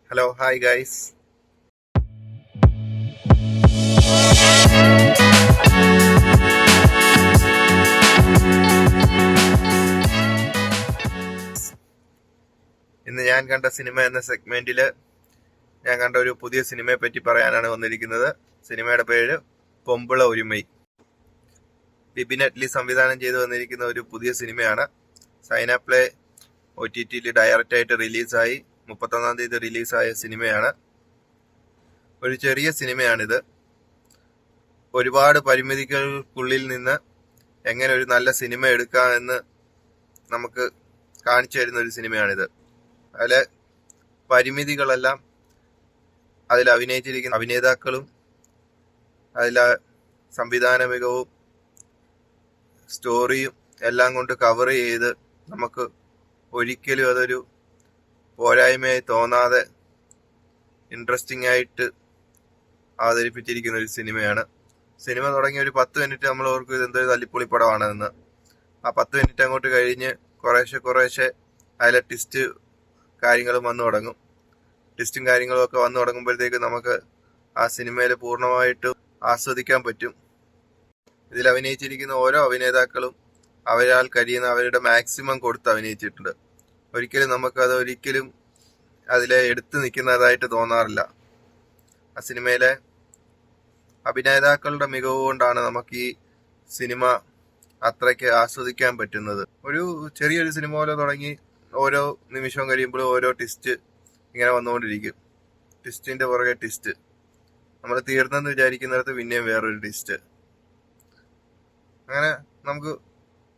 Hello hi guys. ഇന്ന് ഞാൻ കണ്ട സിനിമ എന്ന സെഗ്മെന്റില് ഞാൻ കണ്ട ഒരു പുതിയ സിനിമയെ പറ്റി പറയാനാണ് വന്നിരിക്കുന്നത്. സിനിമയുടെ പേര് പൊമ്പിള ഒരുമൈ. ബിബിൻ അറ്റ്ലി സംവിധാനം ചെയ്തു വന്നിരിക്കുന്ന ഒരു പുതിയ സിനിമയാണ്. സൈനാപ്ലേ OTT ഡയറക്റ്റ് ആയിട്ട് റിലീസായി 31 തീയതി റിലീസായ സിനിമയാണ്. ഒരു ചെറിയ സിനിമയാണിത്. ഒരുപാട് പരിമിതികൾക്കുള്ളിൽ നിന്ന് എങ്ങനെ ഒരു നല്ല സിനിമ എടുക്കാമെന്ന് നമുക്ക് കാണിച്ചു തരുന്ന ഒരു സിനിമയാണിത്. അതിലെ പരിമിതികളെല്ലാം അതിൽ അഭിനയിച്ചിരിക്കുന്ന അഭിനേതാക്കളും അതിലെ സംവിധാന മികവും സ്റ്റോറിയും എല്ലാം കൊണ്ട് കവർ ചെയ്ത് നമുക്ക് ഒരിക്കലും അതൊരു പോരായ്മയായി തോന്നാതെ ഇൻട്രസ്റ്റിംഗ് ആയിട്ട് അവതരിപ്പിച്ചിരിക്കുന്ന ഒരു സിനിമയാണ്. സിനിമ തുടങ്ങി ഒരു 10 മിനിറ്റ് നമ്മൾ ഓർക്കും ഇതെന്തൊരു തല്ലിപ്പൊളി പടമാണെന്ന്. ആ 10 മിനിറ്റ് അങ്ങോട്ട് കഴിഞ്ഞ് കുറേശ്ശെ അതിലെ ട്വിസ്റ്റ് കാര്യങ്ങളും വന്നു തുടങ്ങും. ട്വിസ്റ്റും കാര്യങ്ങളും ഒക്കെ വന്നു തുടങ്ങുമ്പോഴത്തേക്ക് നമുക്ക് ആ സിനിമയിൽ പൂർണ്ണമായിട്ട് ആസ്വദിക്കാൻ പറ്റും. ഇതിൽ അഭിനയിച്ചിരിക്കുന്ന ഓരോ അഭിനേതാക്കളും അവരാൽ കഴിയുന്ന അവരുടെ മാക്സിമം കൊടുത്ത് അഭിനയിച്ചിട്ടുണ്ട്. ഒരിക്കലും അതിലെ എടുത്തു നിൽക്കുന്നതായിട്ട് തോന്നാറില്ല. ആ സിനിമയിലെ അഭിനേതാക്കളുടെ മികവ് കൊണ്ടാണ് നമുക്ക് ഈ സിനിമ അത്രയ്ക്ക് ആസ്വദിക്കാൻ പറ്റുന്നത്. ഒരു ചെറിയൊരു സിനിമ പോലെ തുടങ്ങി ഓരോ നിമിഷവും കഴിയുമ്പോഴും ഓരോ ട്വിസ്റ്റ് ഇങ്ങനെ വന്നുകൊണ്ടിരിക്കും. ട്വിസ്റ്റിന്റെ പുറകെ ട്വിസ്റ്റ്. നമ്മൾ തീർന്നെന്ന് വിചാരിക്കുന്നിടത്ത് പിന്നെയും വേറൊരു ട്വിസ്റ്റ്. അങ്ങനെ നമുക്ക്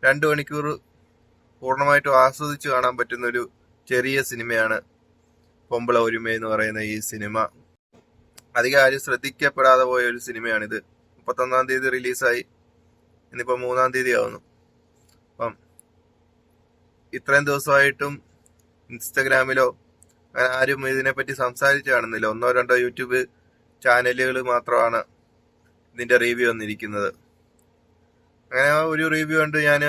2 മണിക്കൂർ പൂർണ്ണമായിട്ടും ആസ്വദിച്ച് കാണാൻ പറ്റുന്ന ഒരു ചെറിയ സിനിമയാണ് പൊമ്പിള ഒരുമൈ എന്ന് പറയുന്ന ഈ സിനിമ. അധികം ആരും ശ്രദ്ധിക്കപ്പെടാതെ പോയ ഒരു സിനിമയാണിത്. 31 തീയതി റിലീസായി. ഇന്നിപ്പോ 3 തീയതി ആവുന്നു. അപ്പം ഇത്രയും ദിവസമായിട്ടും ഇൻസ്റ്റഗ്രാമിലോ അങ്ങനെ ആരും ഇതിനെപ്പറ്റി സംസാരിച്ച് കാണുന്നില്ല. 1-2 യൂട്യൂബ് ചാനലുകൾ മാത്രമാണ് ഇതിന്റെ റിവ്യൂ വന്നിരിക്കുന്നത്. അങ്ങനെ ആ ഒരു റിവ്യൂ കണ്ട് ഞാൻ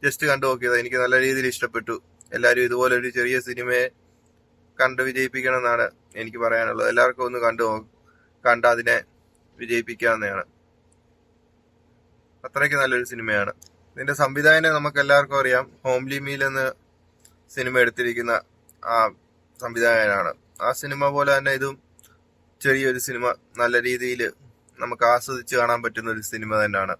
ജസ്റ്റ് കണ്ടു നോക്കിയത്. എനിക്ക് നല്ല രീതിയിൽ ഇഷ്ടപ്പെട്ടു. എല്ലാവരും ഇതുപോലെ ഒരു ചെറിയ സിനിമയെ കണ്ട് വിജയിപ്പിക്കണം എന്നാണ് എനിക്ക് പറയാനുള്ളത്. എല്ലാവർക്കും ഒന്ന് കണ്ട് അതിനെ വിജയിപ്പിക്കാവുന്നതാണ്. അത്രയ്ക്ക് നല്ലൊരു സിനിമയാണ്. ഇതിന്റെ സംവിധായകനെ നമുക്ക് എല്ലാവർക്കും അറിയാം. ഹോംലി മീൽ എന്ന സിനിമ എടുത്തിരിക്കുന്ന ആ സംവിധായകനാണ്. ആ സിനിമ പോലെ തന്നെ ഇതും ചെറിയൊരു സിനിമ നല്ല രീതിയിൽ നമുക്ക് ആസ്വദിച്ച് കാണാൻ പറ്റുന്ന ഒരു സിനിമ തന്നെയാണ്.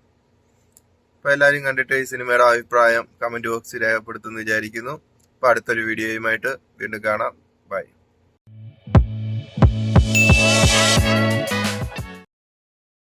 അപ്പൊ എല്ലാവരും കണ്ടിട്ട് ഈ സിനിമയുടെ അഭിപ്രായം കമന്റ് ബോക്സിൽ രേഖപ്പെടുത്തുമെന്ന് വിചാരിക്കുന്നു. അപ്പൊ അടുത്തൊരു വീഡിയോയുമായിട്ട് വീണ്ടും കാണാം. ബൈ.